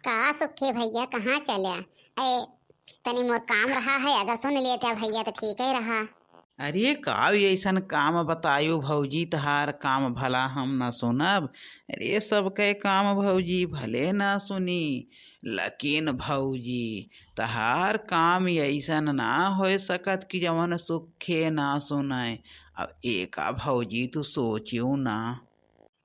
का सुखे भैया कहाँ चल्या? ए तनी मोर काम रहा है, अगर सुन लेते भैया तो ठीक ही रहा। अरे काव ऐसन काम बतायो भौजी, तहार काम भला हम न सुनब? अरे सबके काम भौजी भले न सुनी, लेकिन भौजी तहार काम ऐसन ना हो सकत कि जवन सुखे ना सुनाए। अब एका भौजी तू सोचियो ना।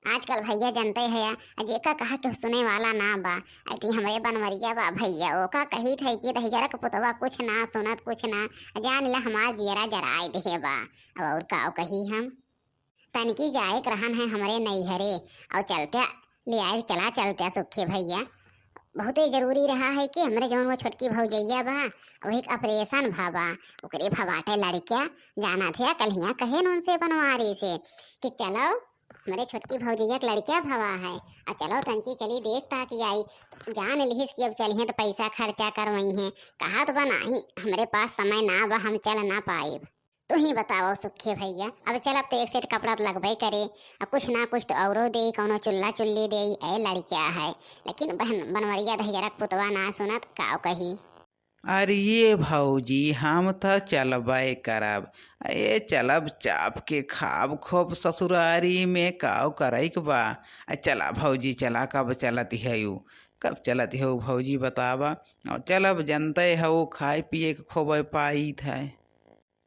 आजकल भैया जानते है जेका कहा के सुने वाला ना बा। अति हमरे बनवरिया बा भैया, ओका कही थे कि दहिजरा के पुतवा कुछ ना सुनत कुछ ना जान ला हमार जियरा जराय दे बा। अब और का कही हम तनकी जाए रहन है हमरे नैहरे और चलते ले आए चला चलते सुखे भैया। बहुत ही जरूरी रहा है कि हमरे जौन वो छोटकी भौजैया बा वही ऑपरेशन भाबा ओकरे भवाटे लड़किया जाना थे कल कहे न उनसे बनवारी से कि चलो हमारे छोटकी भौजैया के लड़किया भवा है और चलो तंची चली देखता कि आई जान लिहिस कि अब चलिए तो पैसा खर्चा करवई है। कहा तो बनाही हमारे पास समय ना बा, हम चल ना पाएब। तू ही बताओ सुखे भैया। अब चल अब तो एक सेट कपड़ा तो लगबे करे, अब कुछ ना कुछ तो औरो दे, कौनो चुल्ला चुल्ली दे। ए लड़किया है लेकिन बहन बनवरिया दहिजरा के पुतवा ना सुनत काव कही। अरे ये भौजी हम तो चलबे करब। ए चलब चाप के खाब खूब ससुरारी में काव करैक बा। चला भौजी चला, कब चलत है कब चलत है भौजी बतावा। और चलब जनते हो खाए पिए के खूब पाई है।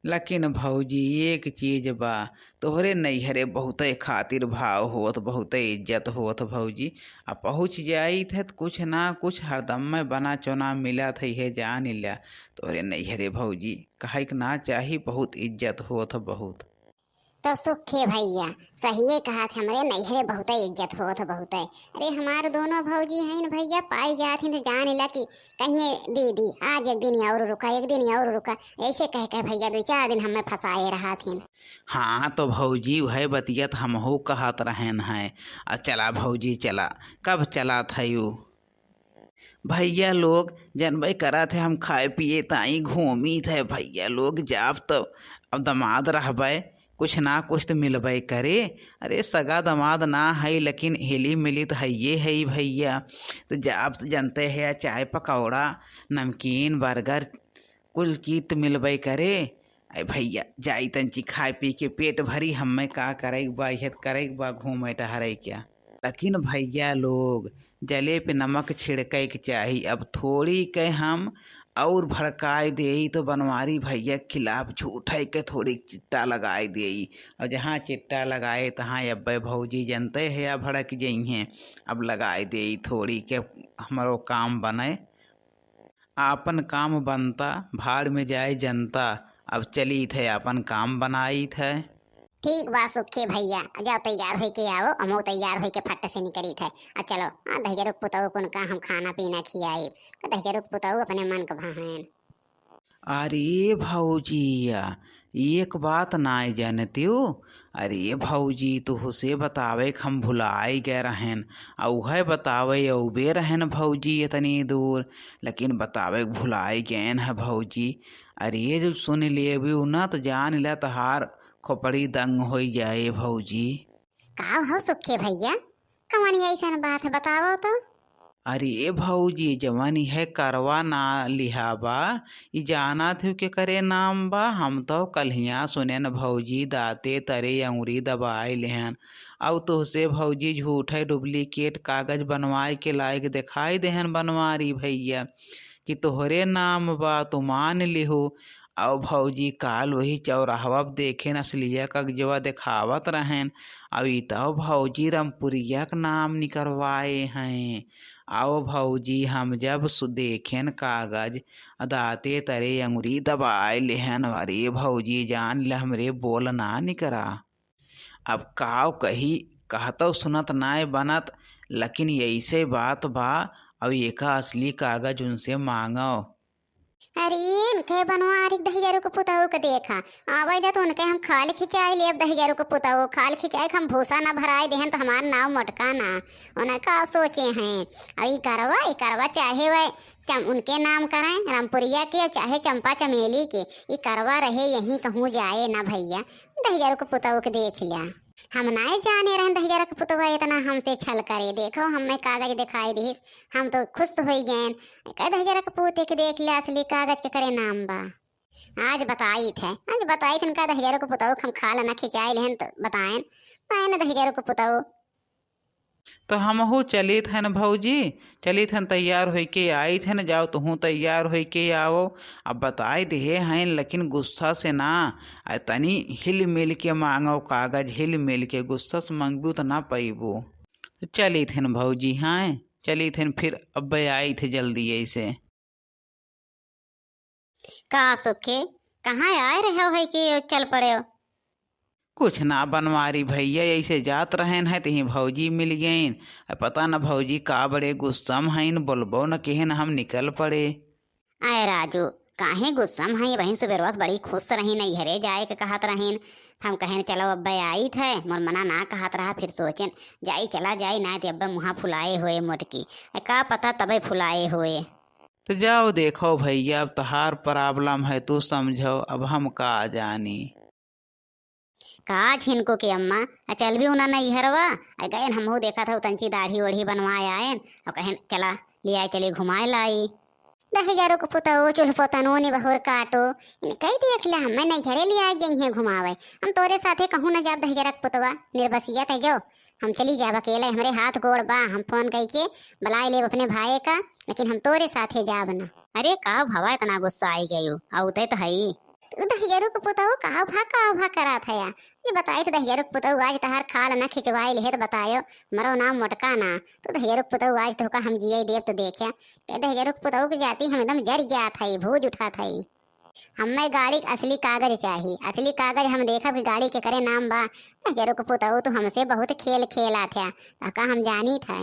लेकिन भौजी एक चीज बा, तोहरे नैहरे बहुते खातिर भाव होत बहुते इज्जत होत भौजी। अब पहुँच जाई थे तो कुछ ना कुछ हरदम में बना चोना मिला थे है जान लिया। तोहरे नैहरे भौजी कहे के ना चाही, बहुत इज्जत होत बहुत। तो सुखे भैया सही कहा थे, हमरे नैहरे बहुत इज्जत होत बहुत। अरे हमारे दोनों भौजी हैं न भैया, पाई जात हैं तो जान ला कि कहिए दीदी आज एक दिन और रुका एक दिन और रुका, ऐसे कह कह भैया 2-4 दिन हमें फंसाए रहा थे। हाँ तो भौजी वह बतियत हमहू कहत रहन है। चला भौजी चला, कब चला थयू भैया लोग जनबे करा थे हम खाए पिए ताई घूमी थे भैया लोग जाब तो अब दमाद रहबे कुछ ना कुछ तो मिलबे करे। अरे सगा दमाद ना है लेकिन हिली मिली तो है ये है भैया। तो जाब तो जनते है चाय पकौड़ा नमकीन बर्गर कुल चीज तो मिलबे करे। अरे भैया जाई तंची खाए पी के पेट भरी, हमें का करे बा इहत करे बा घूमे टहरे क्या। लेकिन भैया लोग जले पे नमक छिड़के के चाही। अब थोड़ी के हम और भड़काए दे तो बनवारी भैया के खिलाफ झूठे के थोड़ी चिट्टा लगाए दे। और जहाँ चिट्टा लगाए तहाँ अब भौजी जनते है या भड़क जाइ हैं। अब लगाए दे थोड़ी के हमारो काम बने, आपन काम बनता भाड़ में जाए जनता। अब चली थे अपन काम बनाई थे। ठीक बा सुखे भैया, जाओ तैयार हो के आओ, हम तैयार हो के फट से निकली थे। चलो दहिजरा के पुतहु कुन का हम खाना पीना खियाए, दहिजरा के पुतहु अपने मन के भाहन। अरे भौजिया एक बात नाय जानती हो। अरे भौजी तू से बतावे के हम भुलाए गए रहन, औहे बतावे औबे रहन भौजी इतनी दूर, लेकिन बतावे के भुलाए गए है भौजी। अरे जब सुन लेबी ना तो जान ले तहार खोपड़ी दंग हो जाए भौजी। का हो सुखे भैया, कमानी ऐसा बात है बताओ तो। अरे भौजी जवन है करवा ना लिहाबा, ई जाना थे के करे नाम बा। हम तो कल्हिया सुने न भौजी दाते तरे अंगुरी दबाए लेहन। अब तो से भौजी झूठे डुप्लीकेट कागज बनवाए के लायक दिखाई देहन बनवारी भैया कि तोहरे नाम बा तो मान लिहो। और भौजी काल वही चौराहवा देखे असलिया कागजवा दिखावत रहन। अब ई तो भौजी रामपुरिया का नाम निकलवाए हैं। आओ भौजी हम जब देखेन कागज दाते तरे अंगुरी दबाए लेहन। अरे भौजी जान ले हमरे बोल ना निकरा। अब काव कही कहतो सुनत नाय बनत, लेकिन ऐसे बात बा। अब एका असली कागज उनसे मांगो। अरे उनके बनवारी दहिजरा के पुतहु के देखा आवे जा तो उनके हम खाल खिंचाई ले। अब दहिजरा के पुतहु खाल खिंचाई हम भूसा ना भराए देहन तो हमार नाव मटका ना। उन्हें का सोचे हैं अब ई करवा चाहे वह उनके नाम करें रामपुरिया के चाहे चंपा चमेली के, ई करवा रहे यहीं कहूँ जाए ना भैया। दहिजरा के पुतहु के देख लिया। हम नहीं जाने रहन दहिजरा के पुतवा इतना हमसे छल करे। देखो हमें कागज दिखाई दी, हम तो खुश हो गए। कह दहिजरा के पुते के देख ले असली कागज के करे नाम बा। आज बताई थे इनका दहिजरा को पुताओ हम खा लेना खिंचाई लेहन तो बताएं मैंने दहिजरा को पुताओ। तो हमहू चली थे न भौजी, चली थे तैयार होई के आई थे न, जाओ तुहू तैयार होई के आओ। अब बताई दे हैं लेकिन गुस्सा से ना, तनी हिल मिल के मांगो कागज, हिल मिल के, गुस्सा से मांगबू तो ना पैबू। तो चली थे न भौजी, हाँ चली थे न, फिर अब आई थे जल्दी ऐसे। का सुखे कहाँ आए रहे हो है कि चल पड़े हो? कुछ ना बनवारी भैया, ऐसे जात रहेन है तही भौजी मिल गईन। पता न भौजी का बड़े गुस्सा में हईन, बोलबो न केहन हम निकल पड़े। आए राजू काहे गुस्सा में है? वहीं सुबह रोज बड़ी खुश रही नहीं हरे जाए के कहत रहीन। हम कहें चलो अब्बा आई थे, मोर मना ना कहत रहा। फिर सोचें जाई चला जाई ना तो अब्बा मुँह फुलाए हुए मोटकी, का पता तबे फुलाए हुए। तो जाओ देखो भैया, अब तहार प्रॉब्लम है तू समझो, अब हम का जानी। का झिनको के अम्मा चल भी उना नहीं हरवा गए। हमहू देखा था तंची दाढ़ी ओढ़ी बनवाए आए और कहें चला ले आए, चले घुमाए लाई। 10,000 को पुताओ चूल्ह पोतनो ने बहुर काटो कही देख ले हमें नहीं झरे ले आए गई घुमावे। हम तोरे साथे कहूँ न जाब 10,000 पुतवा निर्बसिया थे जो हम चली जाब अकेले, हमरे हाथ गोड़ बा। हम फोन कही के बुलाए ले अपने भाई का, लेकिन हम तोरे साथे जाब ना। अरे का भवा इतना गुस्सा आई गयो आउते तो हई 10,000 को पुताओ का भा करा था या ये बताए तो 10,000 को पुताओ आज तहार खाल ना खिंचवाए ले तो बतायो मरो नाम मोटका ना। तो 10,000 को पुताओ आज तो का हम जिये देव तो देखा 10,000 को पुताओ की जाती हम एकदम जर गया था, भूज उठा था। हमें गाड़ी असली कागज चाहिए, असली कागज हम देखा कि गाड़ी के करे नाम बा। 10,000 को पुताओ तो हमसे बहुत खेल खेला था का हम जानी था।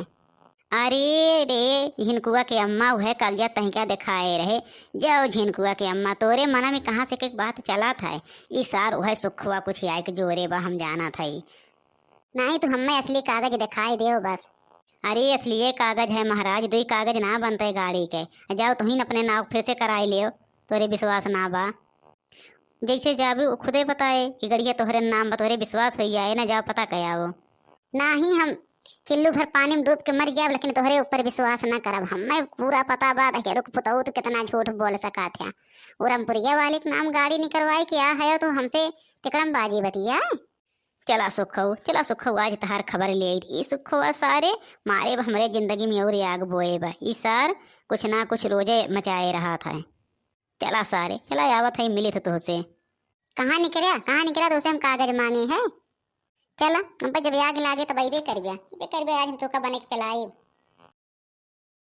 अरे रे झिनकुआ के अम्मा वह कागजा तहिका दिखाए रहे। जाओ झिनकुआ के अम्मा तोरे मना में कहाँ से एक बात चला था। इस सार वह सुखुआ कुछ आए के जोरे बा हम जाना था। नहीं तो हमें असली कागज दिखाई दे बस। अरे असली ये कागज है महाराज, दो कागज ना बनते गाड़ी के। जाओ तुम अपने नाव फिर से कराई लियो, तोरे विश्वास ना बा। जैसे जाबू खुदे बताए कि गड़िया तोहरे नाम बा, तोहरे विश्वास हो जाए ना। जाओ पता कया वो ना ही हम चिल्लू भर पानी में डूब के मर जाब, लेकिन तोहरे ऊपर विश्वास न करब। हमें पूरा पता बा 10,000 को पुताऊ तो कितना झूठ बोल सका था। उरमपुरिया वाले के नाम गाड़ी निकलवाई क्या है तो हमसे तिकड़म बाजी बतिया। चला सुखऊ आज तहार खबर ले आई। सुखवा सारे मारे हमरे जिंदगी में और आग बोए बा। इस सार कुछ ना कुछ रोजे मचाए रहा था। चला सारे चला आवत है मिले थे तुझसे। कहाँ निकला तो उसे हम कागज मांगे है। चला हम जब आग लागे तब अबे करबे आज हम तो का बने के पिलाई।